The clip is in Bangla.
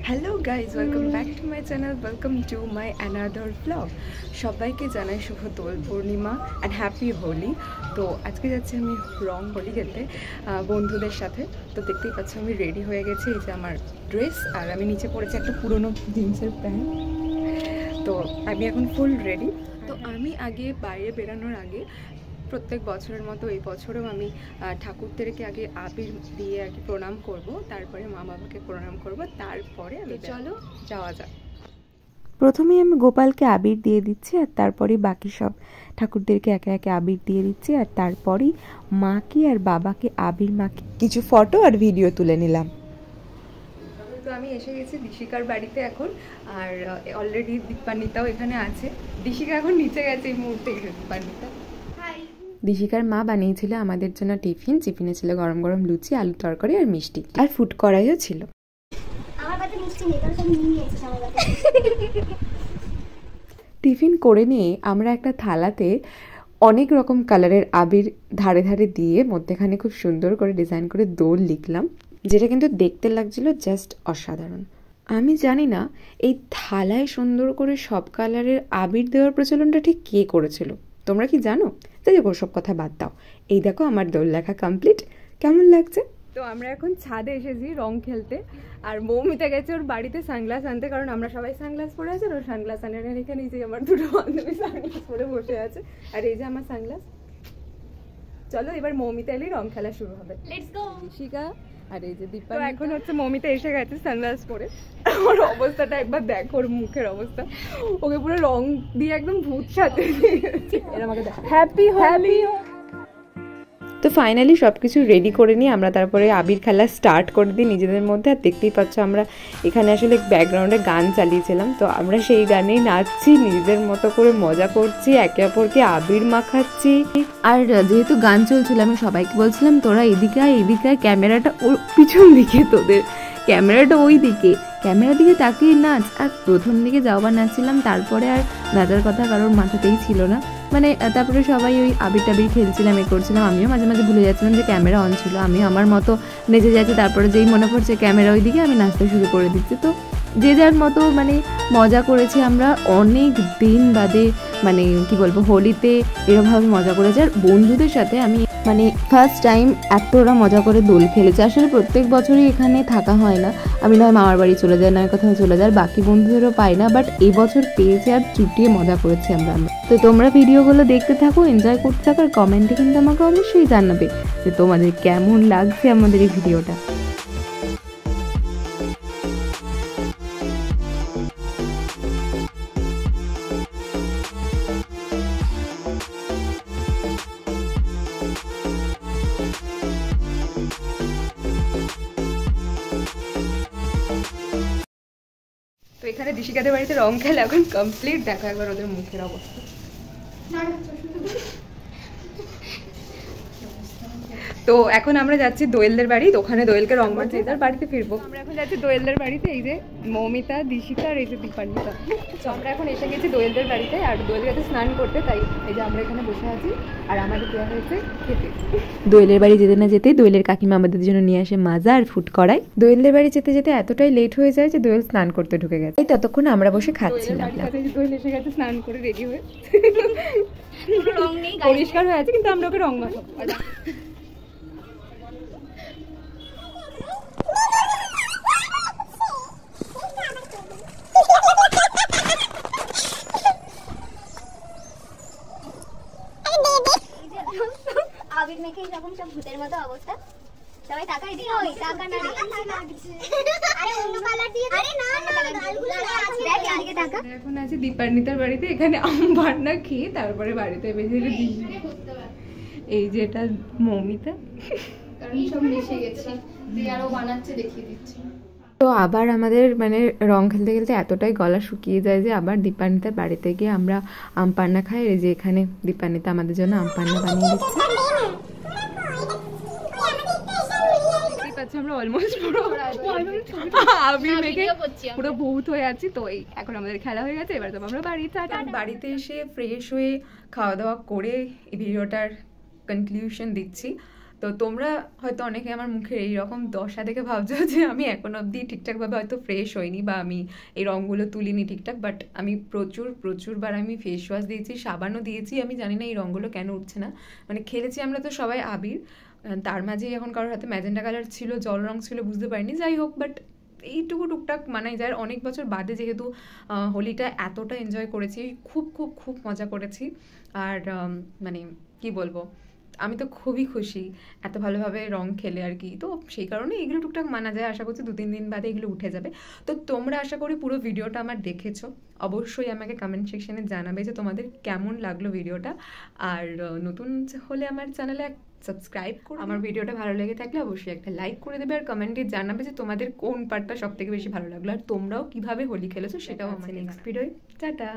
Hello guys, welcome back to my channel, welcome to my another blog. সবাইকে জানাই শুভ দোল পূর্ণিমা অ্যান্ড হ্যাপি হোলি। তো আজকে যাচ্ছি আমি রং হোলি খেলতে বন্ধুদের সাথে। তো দেখতেই পাচ্ছ আমি রেডি হয়ে গেছি, এই যে আমার ড্রেস, আর আমি নিচে পড়েছি একটা পুরনো জিন্সের প্যান্ট। তো আমি এখন ফুল রেডি। তো আমি আগে বাইরে বেরানোর আগে প্রত্যেক বছরের মতো এই বছরেও আমি ঠাকুরদেরকে আগে আবির দিয়ে আগে প্রণাম করব, তারপরে মা বাবাকে প্রণাম করব, তারপরে আমি চলো যাওয়া যাক। প্রথমেই আমি গোপালকে আবির দিয়ে দিচ্ছি, আর তারপরে বাকি সব ঠাকুরদেরকে একে একে আবির দিয়ে দিচ্ছি, আর তারপরেই মাকে আর বাবাকে আবির মাকে কিছু ফটো আর ভিডিও তুলে নিলাম। তো আমি এসে গেছি দিশিকার বাড়িতে এখন, আর অলরেডি দীপান্বিতাও এখানে আছে। দিশিকা এখন নিচে গেছে এই মুহূর্তে। দীপান্বিতা, দিশিকার মা বানিয়েছিল আমাদের জন্য টিফিনে ছিল গরম গরম লুচি, আলু তরকারি আর মিষ্টি, আর ফুড কড়াইও ছিল। টিফিন করে নিয়ে আমরা একটা থালাতে অনেক রকম কালারের আবির ধারে ধারে দিয়ে মধ্যেখানে খুব সুন্দর করে ডিজাইন করে দোল লিখলাম, যেটা কিন্তু দেখতে লাগছিল জাস্ট অসাধারণ। আমি জানি না এই থালায় সুন্দর করে সব কালারের আবির দেওয়ার প্রচলনটা ঠিক কে করেছিল, তোমরা কি জানো? তাই সব কথা বাদ দাও, এই দেখো আমার দোল লেখা কমপ্লিট। কেমন লাগছে? তো আমরা এখন ছাদে এসেছি রং খেলতে, আর মৌমিতা গেছে ওর বাড়িতে সানগ্লাস আনতে, কারণ আমরা সবাই সানগ্লাস পরে আছি। ওর সানগ্লাস আনে এখানে, এই যে আমার দুটো বান্ধবী সানগ্লাস পরে বসে আছে, আর এই যে আমার সানগ্লাস। চলো এবার মৌমিতা এলেই রং খেলা শুরু হবে। Let's go. শিকা আর এই যে দীপা। এখন হচ্ছে মৌমিতা এসে গেছে সানগ্লাস পরে। ওর অবস্থাটা একবার দেখো, ওর মুখের অবস্থা, ওকে পুরো রং দিয়ে একদম ভূত সাথে এরা আমাকে দেখো। Happy happy. তো ফাইনালি সব কিছু রেডি করে নিয়ে আমরা তারপরে আবির খেলা স্টার্ট করে দিই নিজেদের মধ্যে। আর দেখতেই পাচ্ছ আমরা এখানে আসলে ব্যাকগ্রাউন্ডে গান চালিয়েছিলাম, তো আমরা সেই গানেই নাচছি, নিজেদের মতো করে মজা করছি, একে অপরকে আবির মাখাচ্ছি। আর যেহেতু গান চলছিল আমি সবাইকে বলছিলাম তোরা এদিকে আয়, ক্যামেরাটা ওর পিছন দিকে, তোদের ক্যামেরাটা ওই দিকে, ক্যামেরার দিকে তাকিয়ে নাচ। আর প্রথম দিকে যাওয়ার নাচছিলাম, তারপরে আর নাচার কথা কারোর মাথাতেই ছিল না। মানে তারপরে সবাই ওই আবির টাবির খেলছিলাম, করছিলাম, আমিও মাঝে মাঝে ভুলে যাচ্ছিলাম যে ক্যামেরা অন ছিল, আমি আমার মতো নেচে যাচ্ছি, তারপরে যেই মনে পড়ছে ক্যামেরা ওই দিকে, আমি নাচতে শুরু করে দিচ্ছি। তো যে যার মতো মানে মজা করেছি আমরা অনেক দিন বাদে, মানে কি বলবো, হোলিতে এরকমভাবে মজা করেছি। আর বন্ধুদের সাথে আমি মানে ফার্স্ট টাইম এতটা মজা করে দোল খেলেছি। আসলে প্রত্যেক বছরই এখানে থাকা হয় না, আমি নয় মামার বাড়ি চলে যাই, নয় কোথাও চলে যাই, বাকি বন্ধুদেরও পাই না, বাট এই বছর পেয়েছি আর চুটিয়ে মজা করেছি আমরা। তো তোমরা ভিডিওগুলো দেখতে থাকো, এনজয় করতে থাকো, আর কমেন্টে কিন্তু আমাকে অবশ্যই জানাবে যে তোমাদের কেমন লাগছে আমাদের এই ভিডিওটা। তো এখানে দিশিকাদের বাড়িতে রং খেলা এখন কমপ্লিট। দেখো একবার ওদের মুখের অবস্থা। তো এখন আমরা যাচ্ছি দোয়েলদের বাড়ি, তো ওখানে দোয়েলকে রং মারছে, তার বাড়িতে ফিরবো। আমরা এখন যাচ্ছি দোয়েলদের বাড়িতে, এই যে মৌমিতা, দিশিকা আর এই যে দীপান্বিতা। তো আমরা এখন এসে গেছি দোয়েলদের বাড়িতে, আর দোয়েল গেছে স্নান করতে, তাই এই যে আমরা এখানে বসে আছি, আর আমাদের দেওয়া হয়েছে খেতে। দোয়েলের বাড়ি যেতে না যেতে দোয়েলের কাকিমা আমাদের জন্য নিয়ে আসে মাজা আর ফুড কড়াই। দোয়েলের বাড়ি যেতে যেতে এতটাই লেট হয়ে যায় যে দোয়েল স্নান করতে ঢুকে গেছে, ততক্ষণ আমরা বসে খাচ্ছিলাম। দোয়েল এসে গেছে স্নান করে রেডি হয়ে, পরিষ্কার হয়ে আছে, কিন্তু আমরা ওকে রং মাখাবো। আবির মেখে এরকম সব ভূতের মতো অবস্থা, সবাই তাকাই দিও, ওই টাকা না আরে অন্য কালার দিয়ে, আরে না গালগুলো দেখ এদিকে টাকা। এখন আছে দীপান্বিতার বাড়িতে, এখানে আম ভান্না খেয়ে তারপরে বাড়িতে বেজে দিই। এই যে এটা মৌমিতা, কারণ সব মিশে গেছে, দিয়ে আরো বানাচ্ছে, দেখিয়ে দিচ্ছি। তো আবার আমাদের মানে রং খেলতে খেলতে এতটাই গলা শুকিয়ে যায় যে আবার দীপান্বিতার বাড়িতে গিয়ে আমরা আম পান্না খাই। এই যে এখানে দীপান্বিতা আমাদের জন্য আম পান্না বানিয়ে দিচ্ছে। আমরা অলমোস্ট পুরো ভূত হয়ে আছি। তো এই এখন আমাদের খেলা হয়ে গেছে, এবার তো আমরা বাড়িতে এসে ফ্রেশ হয়ে খাওয়া দাওয়া করে এই ভিডিওটার কনক্লুশন দিচ্ছি। তো তোমরা হয়তো অনেকে আমার মুখে এইরকম দশা দেখে ভাবছো যে আমি এখন অবধি ঠিকঠাকভাবে হয়তো ফ্রেশ হইনি বা আমি এই রঙগুলো তুলিনি ঠিকঠাক, বাট আমি প্রচুরবার আমি ফেস ওয়াশ দিয়েছি, সাবানও দিয়েছি, আমি জানি না এই রঙগুলো কেন উঠছে না। মানে খেলেছি আমরা তো সবাই আবির, তার মাঝেই এখন কারোর হাতে ম্যাজেন্টা কালার ছিল, জল রং ছিল, বুঝতে পারিনি, যাই হোক, বাট এইটুকু টুকটাক মানাই যায়। অনেক বছর বাদে যেহেতু হোলিটা এতটা এনজয় করেছি, খুব মজা করেছি। আর মানে কি বলবো, আমি তো খুবই খুশি এত ভালোভাবে রং খেলে আর কি। তো সেই কারণে এগুলো টুকটাক মানা যায়, আশা করছি 2-3 দিন বাদে এগুলো উঠে যাবে। তো তোমরা আশা করি পুরো ভিডিওটা আমার দেখেছো, অবশ্যই আমাকে কমেন্ট সেকশনে জানাবে যে তোমাদের কেমন লাগলো ভিডিওটা। আর নতুন হলে আমার চ্যানেলে সাবস্ক্রাইব করো। আমার ভিডিওটা ভালো লেগে থাকলে অবশ্যই একটা লাইক করে দেবে, আর কমেন্টে জানাবে যে তোমাদের কোন পার্টটা সব থেকে বেশি ভালো লাগলো, আর তোমরাও কিভাবে হোলি খেলেছো সেটাও আমাকে নেক্সট ভিডিওয়। টাটা।